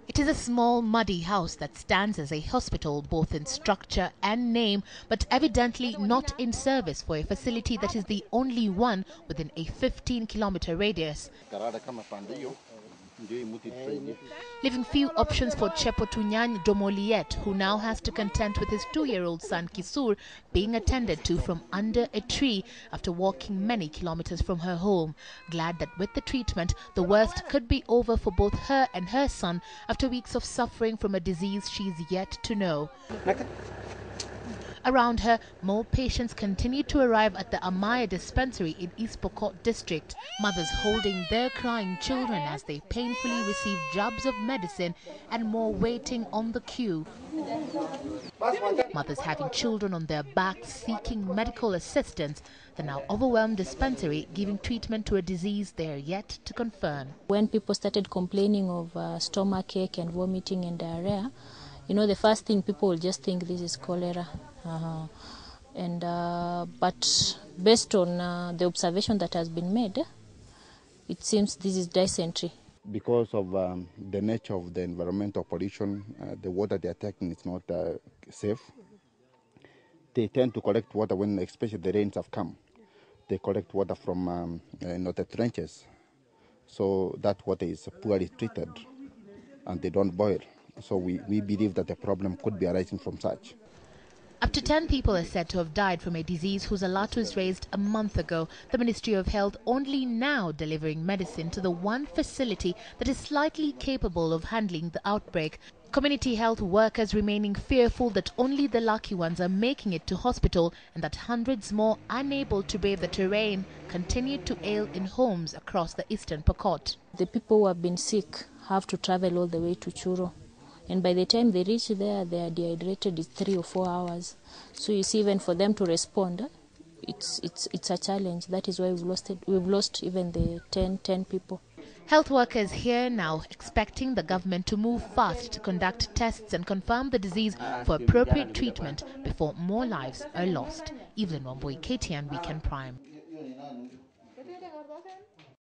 It is a small, muddy house that stands as a hospital both in structure and name, but evidently not in service for a facility that is the only one within a 15-kilometer radius, leaving few options for Chepotunyan Domoliet, who now has to contend with his 2-year-old son Kisur being attended to from under a tree after walking many kilometers from her home, glad that with the treatment the worst could be over for both her and her son after weeks of suffering from a disease she's yet to know. Around her, more patients continue to arrive at the Amaya dispensary in East Pokot district, mothers holding their crying children as they painfully receive jabs of medicine and more waiting on the queue. Mothers having children on their backs seeking medical assistance, the now overwhelmed dispensary giving treatment to a disease they are yet to confirm. When people started complaining of stomachache and vomiting and diarrhea, you know, the first thing people will just think this is cholera. But based on the observation that has been made, it seems this is dysentery. Because of the nature of the environmental pollution, the water they are taking is not safe. They tend to collect water when, especially the rains have come. They collect water from the trenches, so that water is poorly treated, and they don't boil. So we believe that the problem could be arising from such. Up to 10 people are said to have died from a disease whose alert was raised a month ago. The Ministry of Health only now delivering medicine to the one facility that is slightly capable of handling the outbreak. Community health workers remaining fearful that only the lucky ones are making it to hospital and that hundreds more unable to brave the terrain continue to ail in homes across the eastern Pokot. The people who have been sick have to travel all the way to Churo. And by the time they reach there, they are dehydrated. It's 3 or 4 hours. So you see, even for them to respond, it's a challenge. That is why we've lost even the 10 people. Health workers here now expecting the government to move fast to conduct tests and confirm the disease for appropriate treatment before more lives are lost. Evelyn Wambui, KTN Weekend Prime.